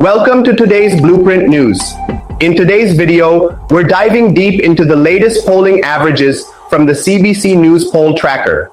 Welcome to today's Blueprint News. In today's video, we're diving deep into the latest polling averages from the CBC News Poll Tracker.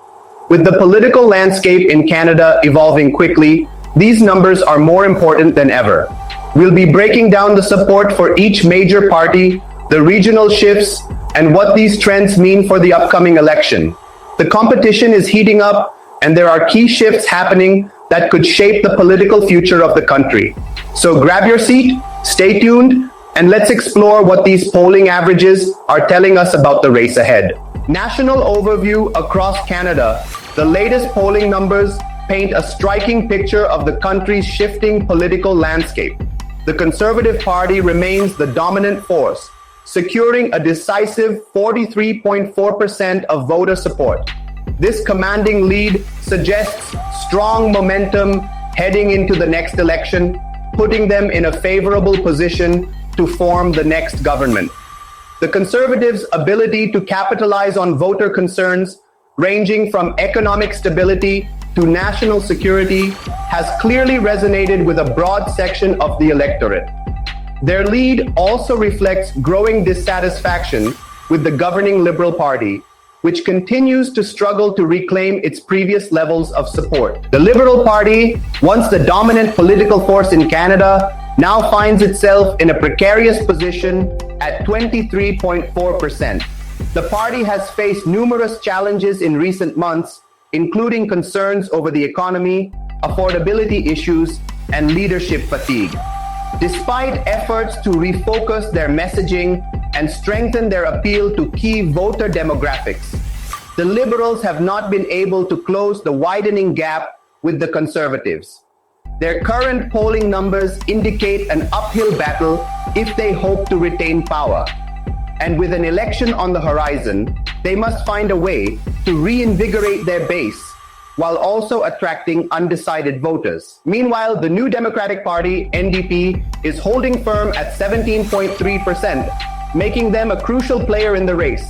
With the political landscape in Canada evolving quickly, these numbers are more important than ever. We'll be breaking down the support for each major party, the regional shifts, and what these trends mean for the upcoming election. The competition is heating up, and there are key shifts happening that could shape the political future of the country. So grab your seat, stay tuned, and let's explore what these polling averages are telling us about the race ahead. National overview across Canada. The latest polling numbers paint a striking picture of the country's shifting political landscape. The Conservative Party remains the dominant force, securing a decisive 43.4% of voter support. This commanding lead suggests strong momentum heading into the next election, putting them in a favorable position to form the next government. The Conservatives' ability to capitalize on voter concerns, ranging from economic stability to national security, has clearly resonated with a broad section of the electorate. Their lead also reflects growing dissatisfaction with the governing Liberal Party, which continues to struggle to reclaim its previous levels of support. The Liberal Party, once the dominant political force in Canada, now finds itself in a precarious position at 23.4%. The party has faced numerous challenges in recent months, including concerns over the economy, affordability issues, and leadership fatigue. Despite efforts to refocus their messaging and strengthen their appeal to key voter demographics, the Liberals have not been able to close the widening gap with the Conservatives. Their current polling numbers indicate an uphill battle if they hope to retain power. And with an election on the horizon, they must find a way to reinvigorate their base while also attracting undecided voters. Meanwhile, the New Democratic Party, NDP, is holding firm at 17.3%, making them a crucial player in the race.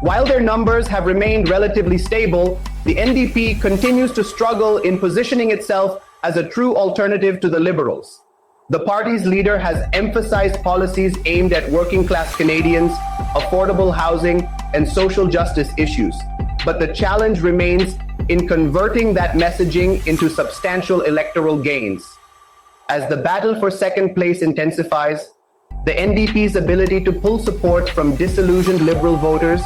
While their numbers have remained relatively stable, the NDP continues to struggle in positioning itself as a true alternative to the Liberals. The party's leader has emphasized policies aimed at working-class Canadians, affordable housing, and social justice issues. But the challenge remains in converting that messaging into substantial electoral gains. As the battle for second place intensifies, the NDP's ability to pull support from disillusioned Liberal voters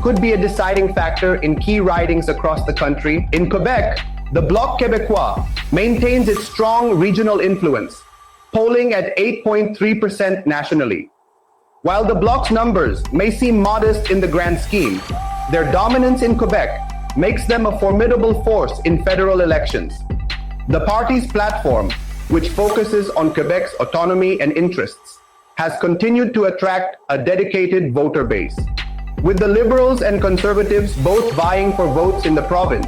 could be a deciding factor in key ridings across the country. In Quebec, the Bloc Québécois maintains its strong regional influence, polling at 8.3% nationally. While the Bloc's numbers may seem modest in the grand scheme, their dominance in Quebec makes them a formidable force in federal elections. The party's platform, which focuses on Quebec's autonomy and interests, has continued to attract a dedicated voter base. With the Liberals and Conservatives both vying for votes in the province,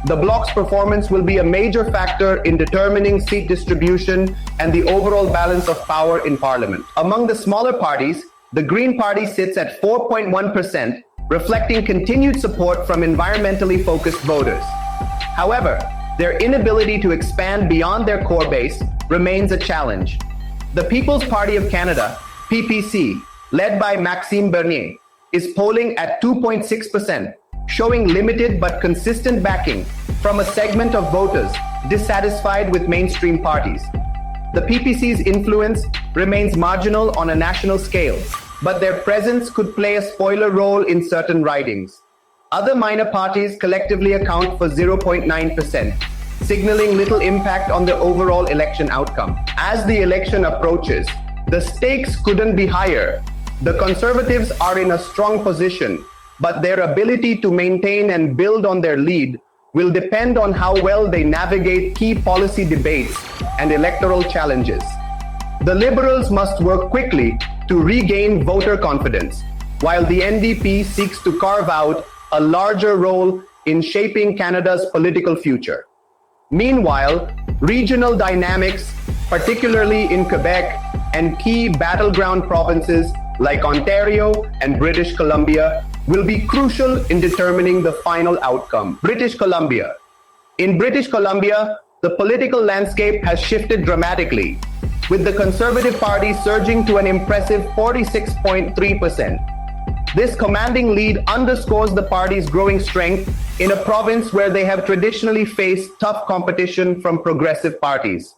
the Bloc's performance will be a major factor in determining seat distribution and the overall balance of power in Parliament. Among the smaller parties, the Green Party sits at 4.1%, reflecting continued support from environmentally focused voters. However, their inability to expand beyond their core base remains a challenge. The People's Party of Canada, PPC, led by Maxime Bernier, is polling at 2.6%, showing limited but consistent backing from a segment of voters dissatisfied with mainstream parties. The PPC's influence remains marginal on a national scale, but their presence could play a spoiler role in certain ridings. Other minor parties collectively account for 0.9%, signaling little impact on the overall election outcome. As the election approaches, the stakes couldn't be higher. The Conservatives are in a strong position, but their ability to maintain and build on their lead will depend on how well they navigate key policy debates and electoral challenges. The Liberals must work quickly to regain voter confidence, while the NDP seeks to carve out a larger role in shaping Canada's political future. Meanwhile, regional dynamics, particularly in Quebec and key battleground provinces like Ontario and British Columbia, will be crucial in determining the final outcome. British Columbia. In British Columbia, the political landscape has shifted dramatically. with the Conservative Party surging to an impressive 46.3%. This commanding lead underscores the party's growing strength in a province where they have traditionally faced tough competition from progressive parties.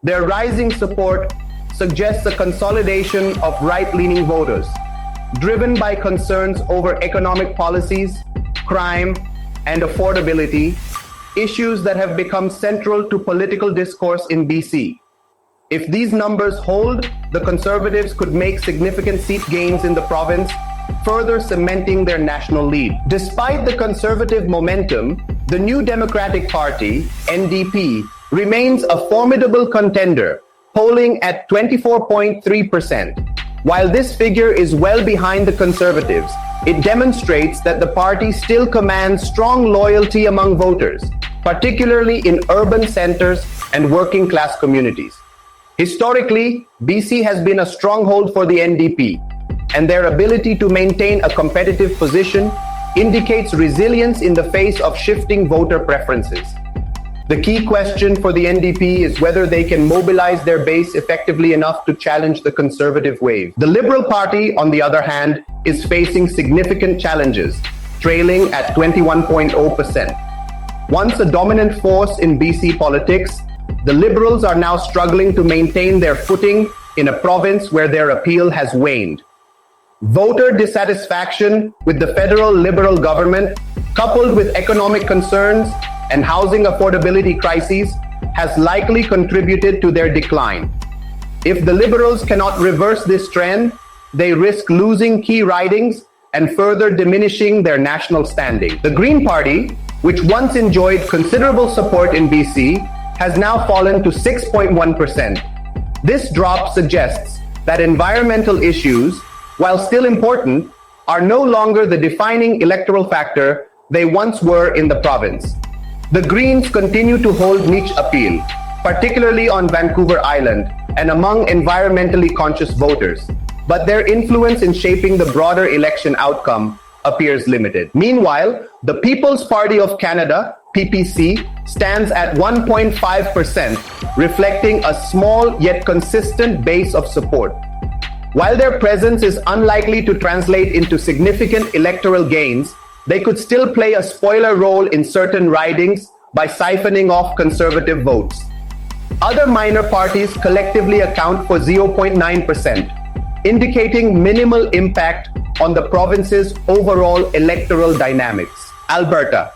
Their rising support suggests a consolidation of right-leaning voters, driven by concerns over economic policies, crime, and affordability, issues that have become central to political discourse in BC. If these numbers hold, the Conservatives could make significant seat gains in the province, further cementing their national lead. Despite the Conservative momentum, the New Democratic Party, NDP, remains a formidable contender, polling at 24.3%. While this figure is well behind the Conservatives, it demonstrates that the party still commands strong loyalty among voters, particularly in urban centers and working-class communities. Historically, BC has been a stronghold for the NDP, and their ability to maintain a competitive position indicates resilience in the face of shifting voter preferences. The key question for the NDP is whether they can mobilize their base effectively enough to challenge the Conservative wave. The Liberal Party, on the other hand, is facing significant challenges, trailing at 21.0%. Once a dominant force in BC politics, the Liberals are now struggling to maintain their footing in a province where their appeal has waned. Voter dissatisfaction with the federal Liberal government, coupled with economic concerns and housing affordability crises, has likely contributed to their decline. If the Liberals cannot reverse this trend, they risk losing key ridings and further diminishing their national standing. The Green Party, which once enjoyed considerable support in BC, has now fallen to 6.1%. This drop suggests that environmental issues, while still important, are no longer the defining electoral factor they once were in the province. The Greens continue to hold niche appeal, particularly on Vancouver Island and among environmentally conscious voters, but their influence in shaping the broader election outcome appears limited. Meanwhile, the People's Party of Canada, PPC, stands at 1.5%, reflecting a small yet consistent base of support. While their presence is unlikely to translate into significant electoral gains, they could still play a spoiler role in certain ridings by siphoning off Conservative votes. Other minor parties collectively account for 0.9%, indicating minimal impact on the province's overall electoral dynamics. Alberta.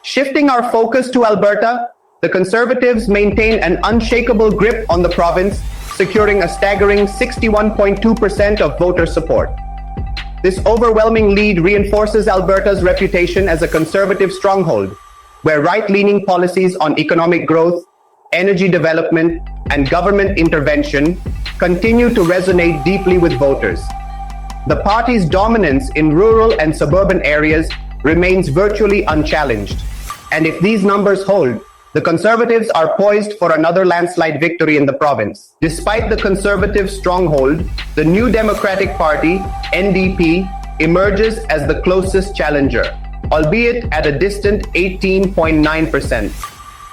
Shifting our focus to Alberta, the Conservatives maintain an unshakable grip on the province, securing a staggering 61.2% of voter support. This overwhelming lead reinforces Alberta's reputation as a conservative stronghold, where right-leaning policies on economic growth, energy development, and government intervention continue to resonate deeply with voters. The party's dominance in rural and suburban areas remains virtually unchallenged, and if these numbers hold, the Conservatives are poised for another landslide victory in the province. Despite the Conservative stronghold, the New Democratic Party, NDP, emerges as the closest challenger, albeit at a distant 18.9%.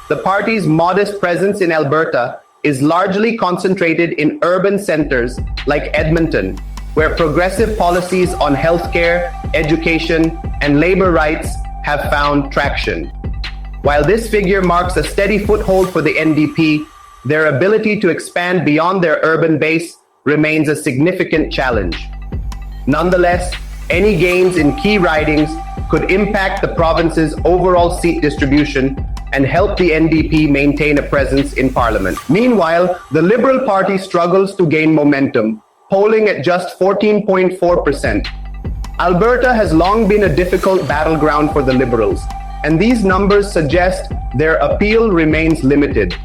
The party's modest presence in Alberta is largely concentrated in urban centers like Edmonton, where progressive policies on healthcare, education, and labor rights have found traction. While this figure marks a steady foothold for the NDP, their ability to expand beyond their urban base remains a significant challenge. Nonetheless, any gains in key ridings could impact the province's overall seat distribution and help the NDP maintain a presence in Parliament. Meanwhile, the Liberal Party struggles to gain momentum, polling at just 14.4%. Alberta has long been a difficult battleground for the Liberals, and these numbers suggest their appeal remains limited.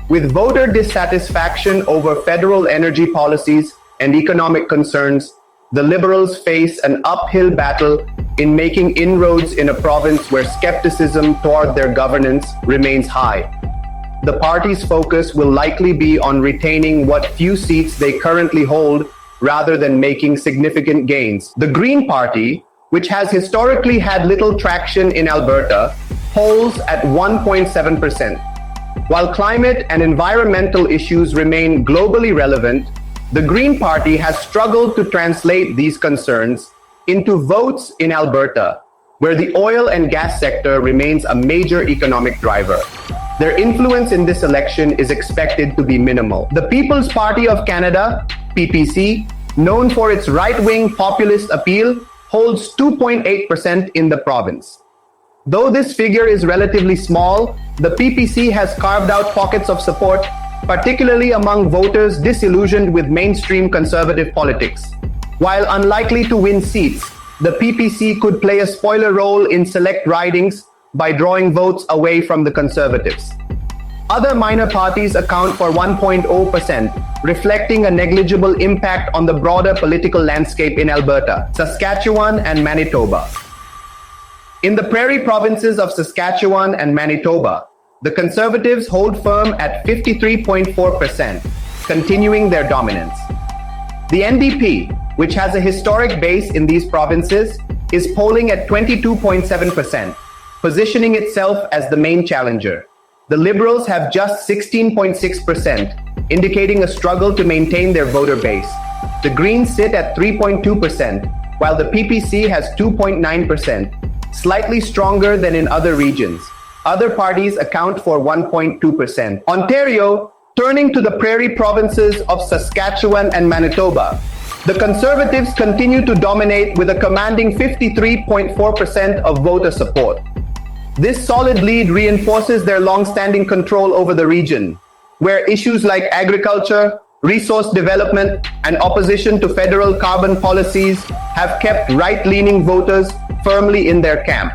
With voter dissatisfaction over federal energy policies and economic concerns, the Liberals face an uphill battle in making inroads in a province where skepticism toward their governance remains high. The party's focus will likely be on retaining what few seats they currently hold rather than making significant gains. The Green Party, which has historically had little traction in Alberta, polls at 1.7%. While climate and environmental issues remain globally relevant, the Green Party has struggled to translate these concerns into votes in Alberta, where the oil and gas sector remains a major economic driver. Their influence in this election is expected to be minimal. The People's Party of Canada, PPC, known for its right-wing populist appeal, holds 2.8% in the province. Though this figure is relatively small, the PPC has carved out pockets of support, particularly among voters disillusioned with mainstream conservative politics. While unlikely to win seats, the PPC could play a spoiler role in select ridings by drawing votes away from the Conservatives. Other minor parties account for 1.0%, reflecting a negligible impact on the broader political landscape in Alberta, Saskatchewan, and Manitoba. In the Prairie provinces of Saskatchewan and Manitoba, the Conservatives hold firm at 53.4%, continuing their dominance. The NDP, which has a historic base in these provinces, is polling at 22.7%, positioning itself as the main challenger. The Liberals have just 16.6%, indicating a struggle to maintain their voter base. The Greens sit at 3.2%, while the PPC has 2.9%, slightly stronger than in other regions. Other parties account for 1.2%. Ontario, turning to the Prairie provinces of Saskatchewan and Manitoba, the Conservatives continue to dominate with a commanding 53.4% of voter support. This solid lead reinforces their long-standing control over the region, where issues like agriculture, resource development, and opposition to federal carbon policies have kept right-leaning voters firmly in their camp.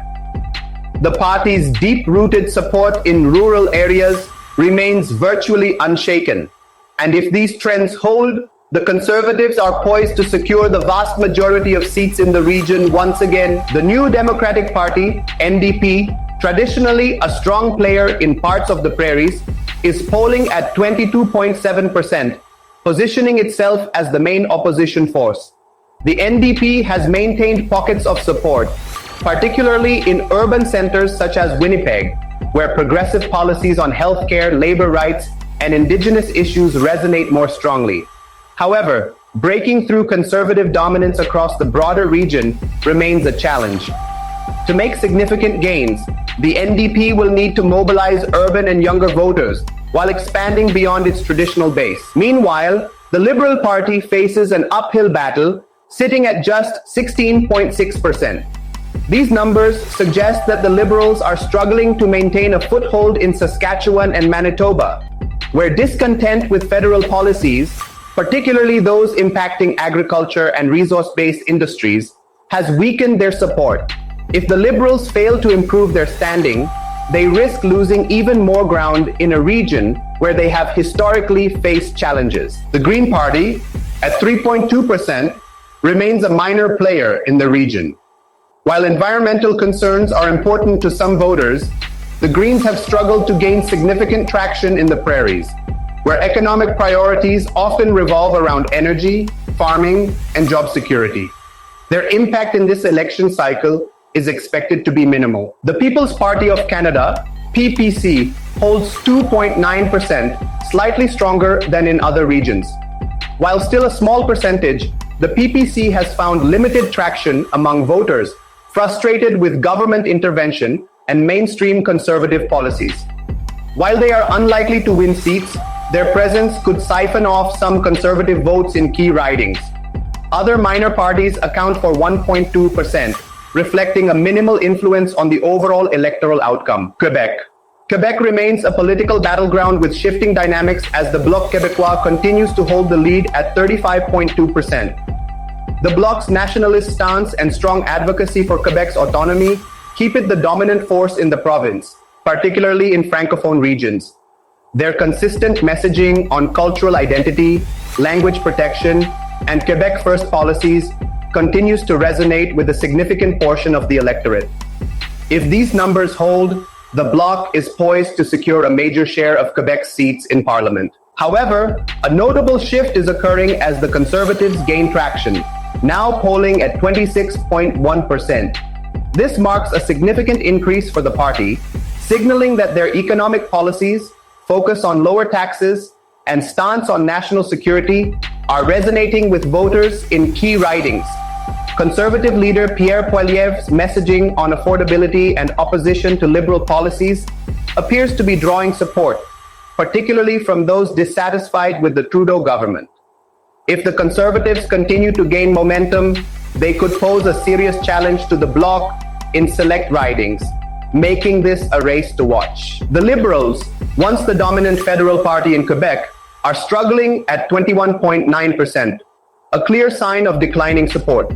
The party's deep-rooted support in rural areas remains virtually unshaken, and if these trends hold, the Conservatives are poised to secure the vast majority of seats in the region once again. The New Democratic Party, NDP, traditionally a strong player in parts of the Prairies, is polling at 22.7%, positioning itself as the main opposition force. The NDP has maintained pockets of support, particularly in urban centers such as Winnipeg, where progressive policies on healthcare, labor rights, and Indigenous issues resonate more strongly. However, breaking through Conservative dominance across the broader region remains a challenge. To make significant gains, the NDP will need to mobilize urban and younger voters while expanding beyond its traditional base. Meanwhile, the Liberal Party faces an uphill battle, sitting at just 16.6%. These numbers suggest that the Liberals are struggling to maintain a foothold in Saskatchewan and Manitoba, where discontent with federal policies, particularly those impacting agriculture and resource-based industries, has weakened their support. If the Liberals fail to improve their standing, they risk losing even more ground in a region where they have historically faced challenges. The Green Party, at 3.2%, remains a minor player in the region. While environmental concerns are important to some voters, the Greens have struggled to gain significant traction in the Prairies, where economic priorities often revolve around energy, farming, and job security. Their impact in this election cycle is expected to be minimal. The People's Party of Canada, PPC, holds 2.9%, slightly stronger than in other regions. While still a small percentage, the PPC has found limited traction among voters frustrated with government intervention and mainstream conservative policies. While they are unlikely to win seats, their presence could siphon off some conservative votes in key ridings. Other minor parties account for 1.2%, reflecting a minimal influence on the overall electoral outcome. Quebec. Quebec remains a political battleground with shifting dynamics as the Bloc Québécois continues to hold the lead at 35.2%. The Bloc's nationalist stance and strong advocacy for Quebec's autonomy keep it the dominant force in the province, particularly in Francophone regions. Their consistent messaging on cultural identity, language protection, and Quebec First policies continues to resonate with a significant portion of the electorate. If these numbers hold, the Bloc is poised to secure a major share of Quebec's seats in Parliament. However, a notable shift is occurring as the Conservatives gain traction, now polling at 26.1%. This marks a significant increase for the party, signaling that their economic policies, focus on lower taxes, and stance on national security are resonating with voters in key ridings. Conservative leader Pierre Poilievre's messaging on affordability and opposition to liberal policies appears to be drawing support, particularly from those dissatisfied with the Trudeau government. If the Conservatives continue to gain momentum, they could pose a serious challenge to the Bloc in select ridings, making this a race to watch. The Liberals, once the dominant federal party in Quebec, are struggling at 21.9%, a clear sign of declining support.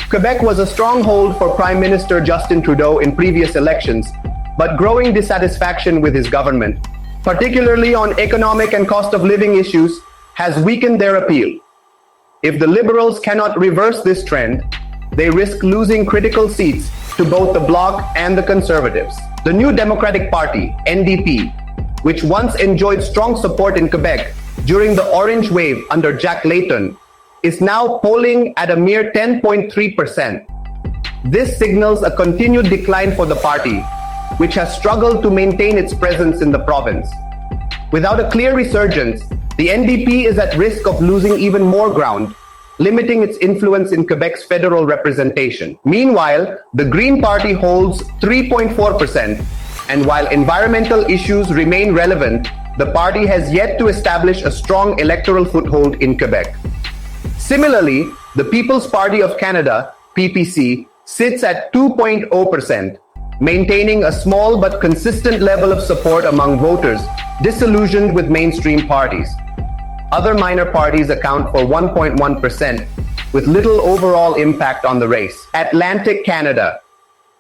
Quebec was a stronghold for Prime Minister Justin Trudeau in previous elections, but growing dissatisfaction with his government, particularly on economic and cost of living issues, has weakened their appeal. If the Liberals cannot reverse this trend, they risk losing critical seats to both the Bloc and the Conservatives. The New Democratic Party, NDP, which once enjoyed strong support in Quebec during the Orange Wave under Jack Layton, is now polling at a mere 10.3%. This signals a continued decline for the party, which has struggled to maintain its presence in the province. Without a clear resurgence, the NDP is at risk of losing even more ground, limiting its influence in Quebec's federal representation. Meanwhile, the Green Party holds 3.4%, and while environmental issues remain relevant, the party has yet to establish a strong electoral foothold in Quebec. Similarly, the People's Party of Canada, PPC, sits at 2.0%, maintaining a small but consistent level of support among voters disillusioned with mainstream parties. Other minor parties account for 1.1%, with little overall impact on the race. Atlantic Canada.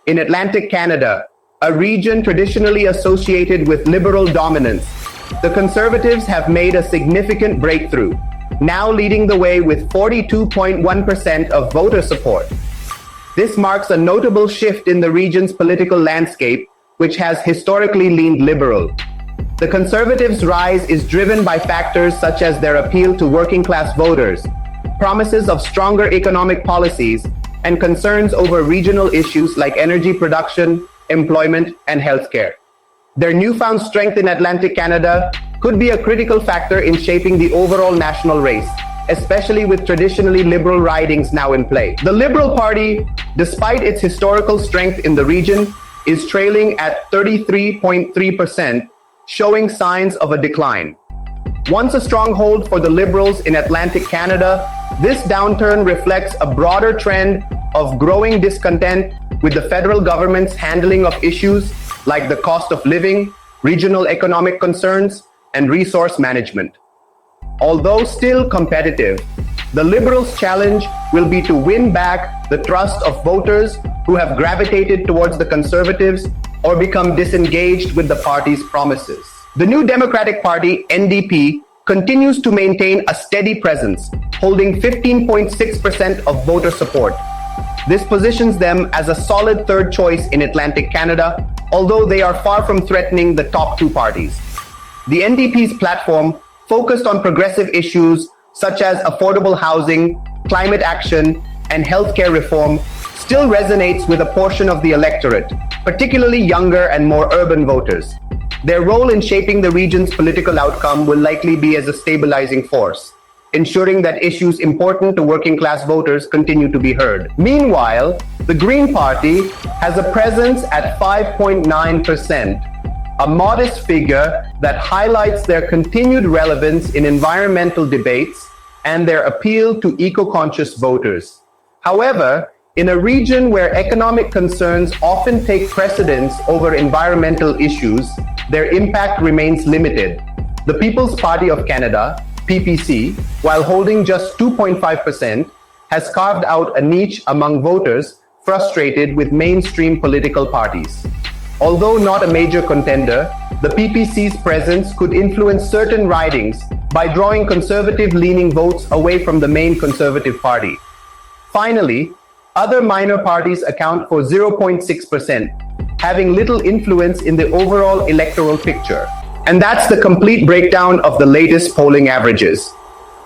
In Atlantic Canada, a region traditionally associated with liberal dominance, the Conservatives have made a significant breakthrough, now leading the way with 42.1% of voter support. This marks a notable shift in the region's political landscape, which has historically leaned liberal. The Conservatives' rise is driven by factors such as their appeal to working-class voters, promises of stronger economic policies, and concerns over regional issues like energy production, employment, and healthcare. Their newfound strength in Atlantic Canada could be a critical factor in shaping the overall national race, especially with traditionally liberal ridings now in play. The Liberal Party, despite its historical strength in the region, is trailing at 33.3%, showing signs of a decline. Once a stronghold for the Liberals in Atlantic Canada, this downturn reflects a broader trend of growing discontent with the federal government's handling of issues like the cost of living, regional economic concerns, and resource management. Although still competitive, the Liberals' challenge will be to win back the trust of voters who have gravitated towards the Conservatives or become disengaged with the party's promises. The New Democratic Party, NDP, continues to maintain a steady presence, holding 15.6% of voter support. This positions them as a solid third choice in Atlantic Canada, although they are far from threatening the top two parties. The NDP's platform focused on progressive issues such as affordable housing, climate action, and healthcare reform still resonates with a portion of the electorate, particularly younger and more urban voters. Their role in shaping the region's political outcome will likely be as a stabilizing force, ensuring that issues important to working-class voters continue to be heard. Meanwhile, the Green Party has a presence at 5.9%, a modest figure that highlights their continued relevance in environmental debates and their appeal to eco-conscious voters. However, in a region where economic concerns often take precedence over environmental issues, their impact remains limited. The People's Party of Canada, PPC, while holding just 2.5%, has carved out a niche among voters frustrated with mainstream political parties. Although not a major contender, the PPC's presence could influence certain ridings by drawing conservative-leaning votes away from the main Conservative Party. Finally, other minor parties account for 0.6%, having little influence in the overall electoral picture. And that's the complete breakdown of the latest polling averages.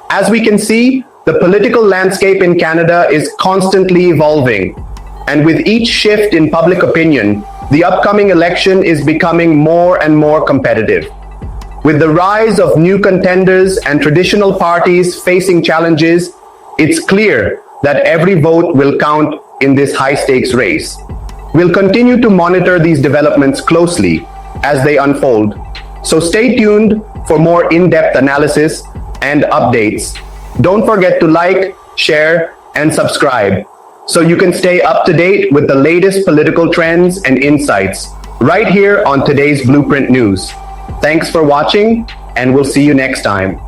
As we can see, the political landscape in Canada is constantly evolving. And with each shift in public opinion, the upcoming election is becoming more and more competitive. With the rise of new contenders and traditional parties facing challenges, it's clear that every vote will count in this high-stakes race. We'll continue to monitor these developments closely as they unfold, so stay tuned for more in-depth analysis and updates. Don't forget to like, share, and subscribe so you can stay up to date with the latest political trends and insights right here on today's Blueprint News. Thanks for watching, and we'll see you next time.